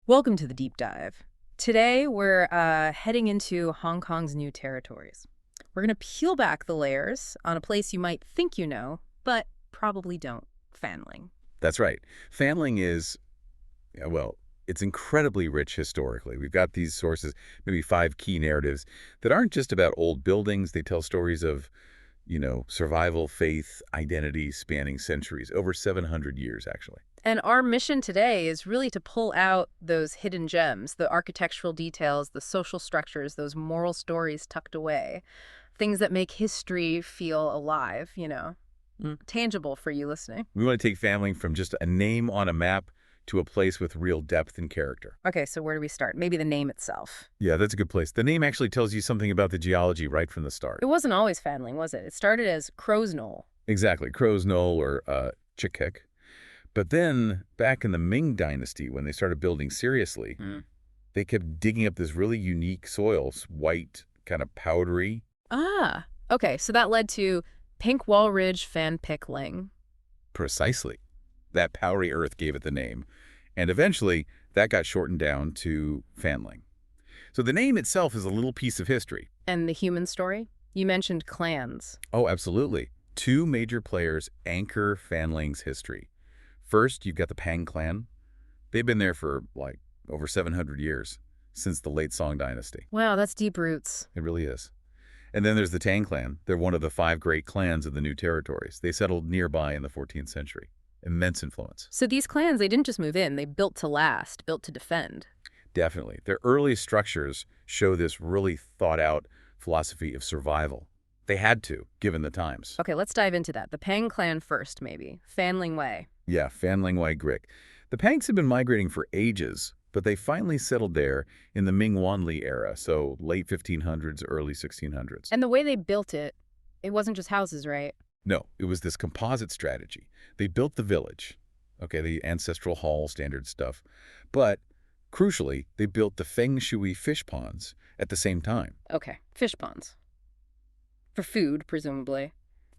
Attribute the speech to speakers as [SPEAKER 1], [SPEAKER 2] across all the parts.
[SPEAKER 1] Welcome to the deep dive. Today, we're heading into Hong Kong's new territories. We're going to peel back the layers on a place you might think you know, but probably don't, Fanling.
[SPEAKER 2] That's right. Fanling is, well, it's incredibly rich historically. We've got these sources, maybe 5 key narratives that aren't just about old buildings. They tell stories of, survival, faith, identity spanning centuries, over 700 years, actually.
[SPEAKER 1] And our mission today is really to pull out those hidden gems, the architectural details, the social structures, those moral stories tucked away, things that make history feel alive, tangible for you listening.
[SPEAKER 2] We want to take Fanling from just a name on a map to a place with real depth and character.
[SPEAKER 1] Okay, so where do we start? Maybe the name itself.
[SPEAKER 2] Yeah, that's a good place. The name actually tells you something about the geology right from the start.
[SPEAKER 1] It wasn't always Fanling, was it? It started as Crow's Knoll.
[SPEAKER 2] Exactly, Crow's Knoll or Chikek. But then, back in the Ming Dynasty, when they started building seriously, they kept digging up this really unique soil, white, kind of powdery.
[SPEAKER 1] Ah, okay, so that led to Pink Wall Ridge Fan Pick Ling.
[SPEAKER 2] Precisely. That powdery earth gave it the name. And eventually, that got shortened down to Fanling. So the name itself is a little piece of history.
[SPEAKER 1] And the human story? You mentioned clans.
[SPEAKER 2] Oh, absolutely. 2 major players anchor Fanling's history. First, you've got the Pang clan. They've been there for, over 700 years, since the late Song dynasty.
[SPEAKER 1] Wow, that's deep roots.
[SPEAKER 2] It really is. And then there's the Tang clan. They're one of the 5 great clans of the new territories. They settled nearby in the 14th century. Immense influence.
[SPEAKER 1] So these clans, they didn't just move in, they built to last, built to defend.
[SPEAKER 2] Definitely. Their early structures show this really thought-out philosophy of survival. They had to, given the times.
[SPEAKER 1] Okay, let's dive into that. The Pang clan first, maybe. Fanling Wai.
[SPEAKER 2] Yeah, Fanling Wai Grick. The Pangs had been migrating for ages, but they finally settled there in the Ming Wanli era, so late 1500s, early 1600s.
[SPEAKER 1] And the way they built it, it wasn't just houses, right?
[SPEAKER 2] No, it was this composite strategy. They built the village, the ancestral hall, standard stuff. But, crucially, they built the feng shui fish ponds at the same time.
[SPEAKER 1] Okay, fish ponds. For food, presumably.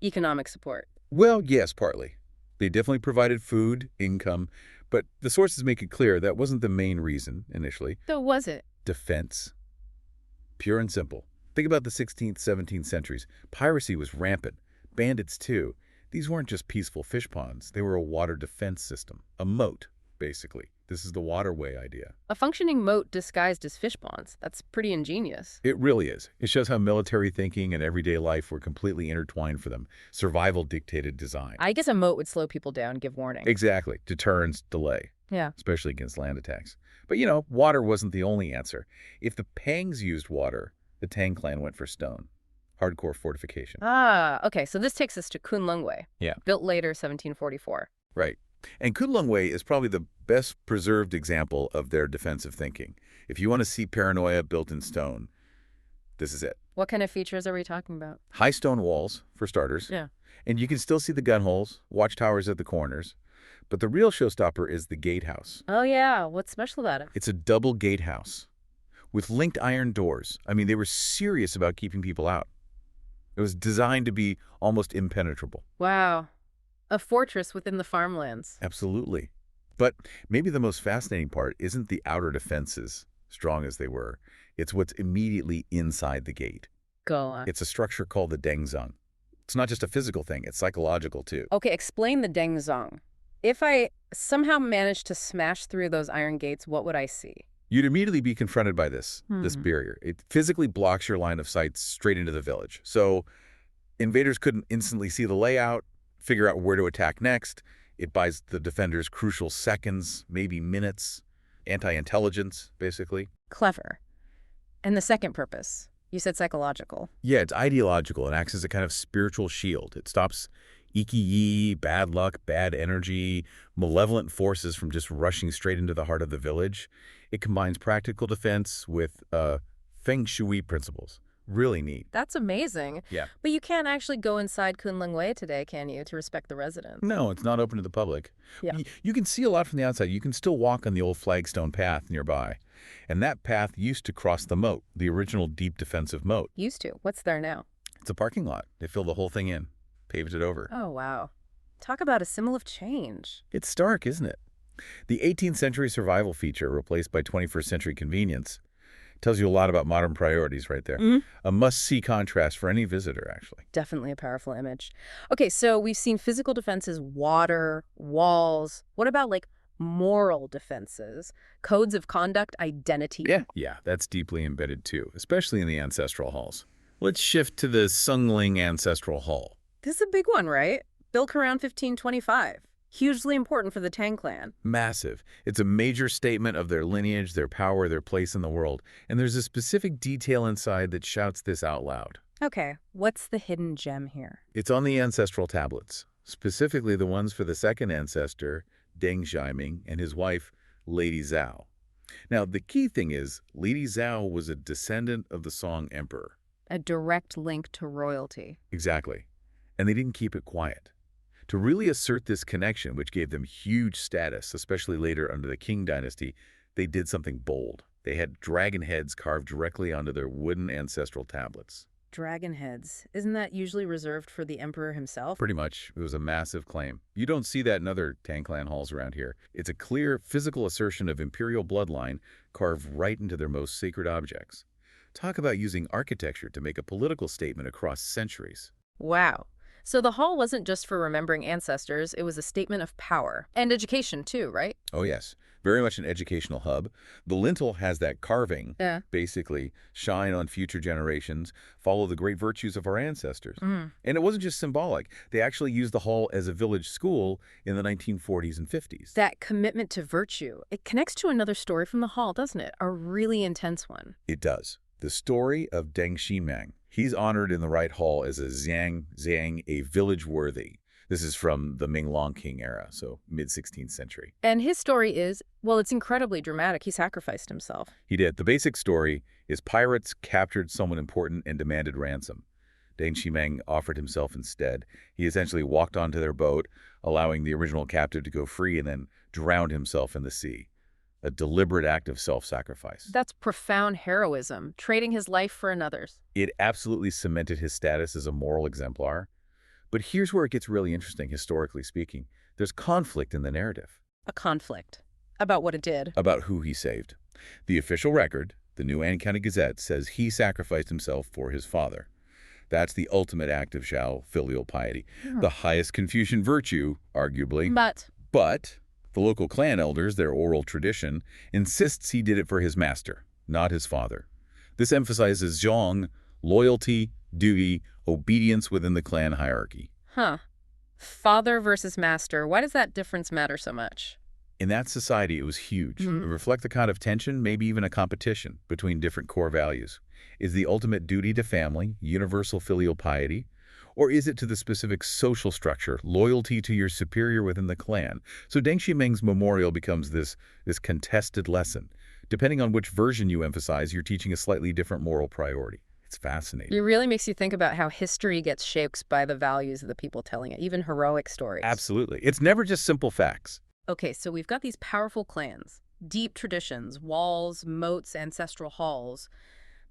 [SPEAKER 1] Economic support.
[SPEAKER 2] Well, yes, partly. They definitely provided food, income, but the sources make it clear that wasn't the main reason, initially.
[SPEAKER 1] So was it?
[SPEAKER 2] Defense. Pure and simple. Think about the 16th, 17th centuries. Piracy was rampant. Bandits, too. These weren't just peaceful fish ponds. They were a water defense system. A moat, basically. This is the waterway idea.
[SPEAKER 1] A functioning moat disguised as fish ponds. That's pretty ingenious.
[SPEAKER 2] It really is. It shows how military thinking and everyday life were completely intertwined for them. Survival dictated design.
[SPEAKER 1] I guess a moat would slow people down, give warning.
[SPEAKER 2] Exactly. Deterrence, delay.
[SPEAKER 1] Yeah.
[SPEAKER 2] Especially against land attacks. But, water wasn't the only answer. If the Pangs used water, the Tang clan went for stone. Hardcore fortification.
[SPEAKER 1] Ah, okay, so this takes us to Kunlun Wai.
[SPEAKER 2] Yeah.
[SPEAKER 1] Built later, 1744.
[SPEAKER 2] Right. And Kunlun Wai is probably the best preserved example of their defensive thinking. If you want to see paranoia built in stone, this is it.
[SPEAKER 1] What kind of features are we talking about?
[SPEAKER 2] High stone walls, for starters.
[SPEAKER 1] Yeah.
[SPEAKER 2] And you can still see the gun holes, watchtowers at the corners. But the real showstopper is the gatehouse.
[SPEAKER 1] Oh, yeah. What's special about it?
[SPEAKER 2] It's a double gatehouse with linked iron doors. I mean, they were serious about keeping people out. It was designed to be almost impenetrable.
[SPEAKER 1] Wow. A fortress within the farmlands.
[SPEAKER 2] Absolutely. But maybe the most fascinating part isn't the outer defenses, strong as they were. It's what's immediately inside the gate.
[SPEAKER 1] Go on.
[SPEAKER 2] It's a structure called the dengzong. It's not just a physical thing, it's psychological too.
[SPEAKER 1] Okay, explain the dengzong. If I somehow managed to smash through those iron gates, what would I see?
[SPEAKER 2] You'd immediately be confronted by this barrier. It physically blocks your line of sight straight into the village. So invaders couldn't instantly see the layout, figure out where to attack next. It buys the defenders crucial seconds, maybe minutes. Anti-intelligence, basically.
[SPEAKER 1] Clever. And the second purpose? You said psychological.
[SPEAKER 2] Yeah, it's ideological. It acts as a kind of spiritual shield. It stops iki-yi, bad luck, bad energy, malevolent forces from just rushing straight into the heart of the village. It combines practical defense with feng shui principles. Really neat.
[SPEAKER 1] That's amazing.
[SPEAKER 2] Yeah.
[SPEAKER 1] But you can't actually go inside Kunlun Wai today, can you, to respect the residents?
[SPEAKER 2] No, it's not open to the public.
[SPEAKER 1] Yeah.
[SPEAKER 2] You can see a lot from the outside. You can still walk on the old flagstone path nearby. And that path used to cross the moat, the original deep defensive moat.
[SPEAKER 1] Used to. What's there now?
[SPEAKER 2] It's a parking lot. They filled the whole thing in, paved it over.
[SPEAKER 1] Oh, wow. Talk about a symbol of change.
[SPEAKER 2] It's stark, isn't it? The 18th century survival feature replaced by 21st century convenience tells you a lot about modern priorities right there.
[SPEAKER 1] Mhm.
[SPEAKER 2] A must-see contrast for any visitor, actually.
[SPEAKER 1] Definitely a powerful image. Okay, so we've seen physical defenses, water, walls. What about like moral defenses, codes of conduct, identity?
[SPEAKER 2] Yeah, that's deeply embedded too, especially in the ancestral halls. Let's shift to the Ling Ancestral Hall.
[SPEAKER 1] This is a big one, right? Built around 1525. Hugely important for the Tang clan.
[SPEAKER 2] Massive. It's a major statement of their lineage, their power, their place in the world. And there's a specific detail inside that shouts this out loud.
[SPEAKER 1] Okay, what's the hidden gem here?
[SPEAKER 2] It's on the ancestral tablets, specifically the ones for the second ancestor, Deng Xiaoming, and his wife, Lady Zhao. Now, the key thing is, Lady Zhao was a descendant of the Song Emperor.
[SPEAKER 1] A direct link to royalty.
[SPEAKER 2] Exactly. And they didn't keep it quiet. To really assert this connection, which gave them huge status, especially later under the Qing dynasty, they did something bold. They had dragon heads carved directly onto their wooden ancestral tablets.
[SPEAKER 1] Dragon heads. Isn't that usually reserved for the emperor himself?
[SPEAKER 2] Pretty much. It was a massive claim. You don't see that in other Tang clan halls around here. It's a clear physical assertion of imperial bloodline carved right into their most sacred objects. Talk about using architecture to make a political statement across centuries.
[SPEAKER 1] Wow. So the hall wasn't just for remembering ancestors, it was a statement of power. And education too, right?
[SPEAKER 2] Oh, yes. Very much an educational hub. The lintel has that carving,
[SPEAKER 1] Yeah.
[SPEAKER 2] basically, shine on future generations, follow the great virtues of our ancestors. And it wasn't just symbolic. They actually used the hall as a village school in the 1940s and 50s.
[SPEAKER 1] That commitment to virtue, it connects to another story from the hall, doesn't it? A really intense one.
[SPEAKER 2] It does. The story of Deng Ximang. He's honored in the right hall as a Zhang, a village worthy. This is from the Ming Long King era, so mid-16th century.
[SPEAKER 1] And his story is, well, it's incredibly dramatic. He sacrificed himself.
[SPEAKER 2] He did. The basic story is pirates captured someone important and demanded ransom. Deng Ximang offered himself instead. He essentially walked onto their boat, allowing the original captive to go free, and then drowned himself in the sea. A deliberate act of self-sacrifice.
[SPEAKER 1] That's profound heroism, trading his life for another's.
[SPEAKER 2] It absolutely cemented his status as a moral exemplar. But here's where it gets really interesting, historically speaking. There's conflict in the narrative.
[SPEAKER 1] A conflict. About what it did.
[SPEAKER 2] About who he saved. The official record, the New Anne County Gazette, says he sacrificed himself for his father. That's the ultimate act of filial piety. The highest Confucian virtue, arguably. But the local clan elders, their oral tradition, insists he did it for his master, not his father. This emphasizes zhong, loyalty, duty, obedience within the clan hierarchy.
[SPEAKER 1] Father versus master. Why does that difference matter so much?
[SPEAKER 2] In that society, it was huge. It reflects the kind of tension, maybe even a competition, between different core values. Is the ultimate duty to family, universal filial piety? Or is it to the specific social structure, loyalty to your superior within the clan? So Deng Ximing's memorial becomes this contested lesson. Depending on which version you emphasize, you're teaching a slightly different moral priority. It's fascinating.
[SPEAKER 1] It really makes you think about how history gets shaped by the values of the people telling it, even heroic stories.
[SPEAKER 2] Absolutely. It's never just simple facts.
[SPEAKER 1] Okay, so we've got these powerful clans, deep traditions, walls, moats, ancestral halls.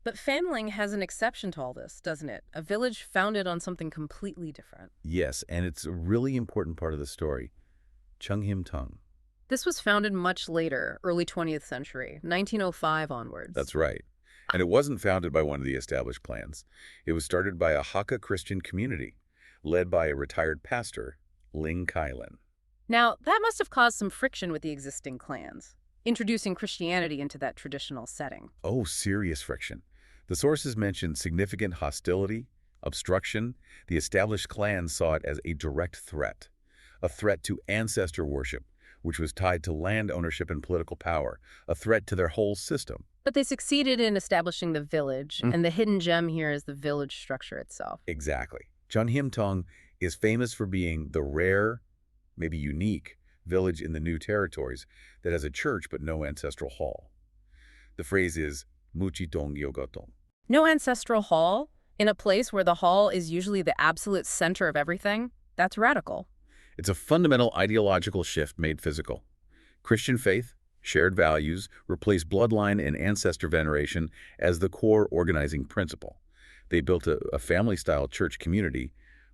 [SPEAKER 1] But Fanling has an exception to all this, doesn't it? A village founded on something completely different.
[SPEAKER 2] Yes, and it's a really important part of the story. Teng.
[SPEAKER 1] This was founded much later, early 20th century, 1905 onwards.
[SPEAKER 2] That's right. And it wasn't founded by one of the established clans. It was started by a Hakka Christian community, led by a retired pastor, Ling.
[SPEAKER 1] Now, that must have caused some friction with the existing clans, introducing Christianity into that traditional setting.
[SPEAKER 2] Oh, serious friction. The sources mention significant hostility, obstruction. The established clans saw it as a direct threat, a threat to ancestor worship, which was tied to land ownership and political power, a threat to their whole system.
[SPEAKER 1] But they succeeded in establishing the village, and the hidden gem here is the village structure itself.
[SPEAKER 2] Exactly. Teng is famous for being the rare, maybe unique, village in the new territories that has a church but no ancestral hall. The phrase is Muchitong Yogotong.
[SPEAKER 1] No ancestral hall? In a place where the hall is usually the absolute center of everything? That's radical.
[SPEAKER 2] It's a fundamental ideological shift made physical. Christian faith, shared values, replace bloodline and ancestor veneration as the core organizing principle. They built a family-style church community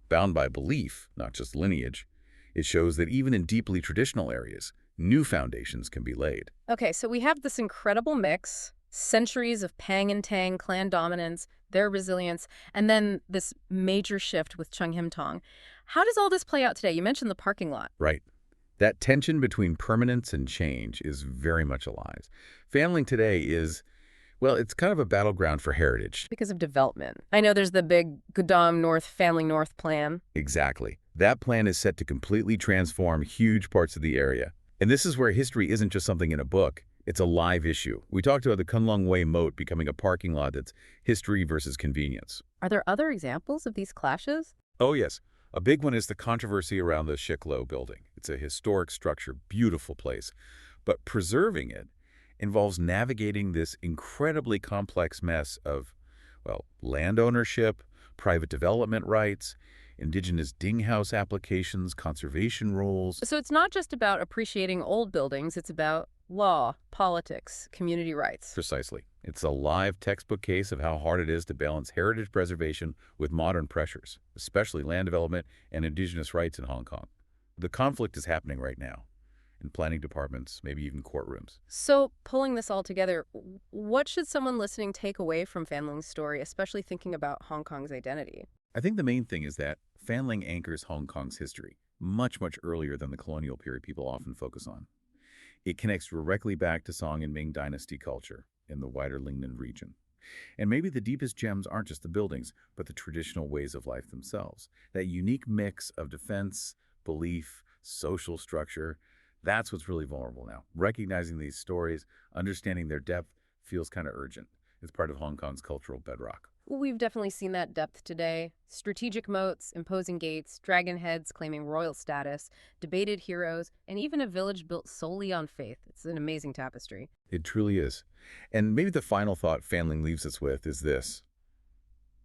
[SPEAKER 2] bound by belief, not just lineage. It shows that even in deeply traditional areas, new foundations can be laid.
[SPEAKER 1] Okay, so we have this incredible mix, centuries of Pang and Tang clan dominance, their resilience, and then this major shift with Chung Him Tong. How does all this play out today? You mentioned the parking lot.
[SPEAKER 2] Right. That tension between permanence and change is very much alive. Fanling today is, well, it's kind of a battleground for heritage.
[SPEAKER 1] Because of development. I know there's the big Gudam North, Fanling North plan.
[SPEAKER 2] Exactly. That plan is set to completely transform huge parts of the area. And this is where history isn't just something in a book. It's a live issue. We talked about the Fanling Wai moat becoming a parking lot that's history versus convenience.
[SPEAKER 1] Are there other examples of these clashes?
[SPEAKER 2] Oh, yes. A big one is the controversy around the Shek Lo building. It's a historic structure, beautiful place. But preserving it involves navigating this incredibly complex mess of, well, land ownership, private development rights, indigenous dinghouse applications, conservation rules.
[SPEAKER 1] So it's not just about appreciating old buildings, it's about law, politics, community rights.
[SPEAKER 2] Precisely. It's a live textbook case of how hard it is to balance heritage preservation with modern pressures, especially land development and indigenous rights in Hong Kong. The conflict is happening right now in planning departments, maybe even courtrooms.
[SPEAKER 1] So pulling this all together, what should someone listening take away from Fanling's story, especially thinking about Hong Kong's identity?
[SPEAKER 2] I think the main thing is that Fanling anchors Hong Kong's history much, much earlier than the colonial period people often focus on. It connects directly back to Song and Ming dynasty culture in the wider Lingnan region. And maybe the deepest gems aren't just the buildings, but the traditional ways of life themselves. That unique mix of defense, belief, social structure, that's what's really vulnerable now. Recognizing these stories, understanding their depth, feels kind of urgent. It's part of Hong Kong's cultural bedrock.
[SPEAKER 1] We've definitely seen that depth today. Strategic moats, imposing gates, dragon heads claiming royal status, debated heroes, and even a village built solely on faith. It's an amazing tapestry.
[SPEAKER 2] It truly is. And maybe the final thought Fanling leaves us with is this.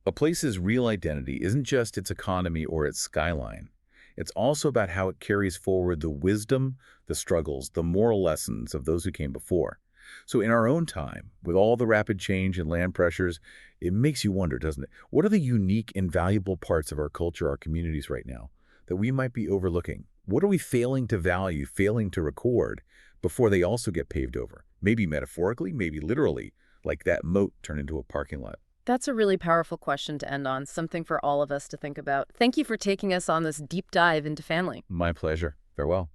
[SPEAKER 2] A place's real identity isn't just its economy or its skyline. It's also about how it carries forward the wisdom, the struggles, the moral lessons of those who came before. So in our own time, with all the rapid change and land pressures, it makes you wonder, doesn't it? What are the unique and valuable parts of our culture, our communities right now, that we might be overlooking? What are we failing to value, failing to record, before they also get paved over? Maybe metaphorically, maybe literally, like that moat turned into a parking lot.
[SPEAKER 1] That's a really powerful question to end on, something for all of us to think about. Thank you for taking us on this deep dive into Fanling.
[SPEAKER 2] My pleasure. Farewell.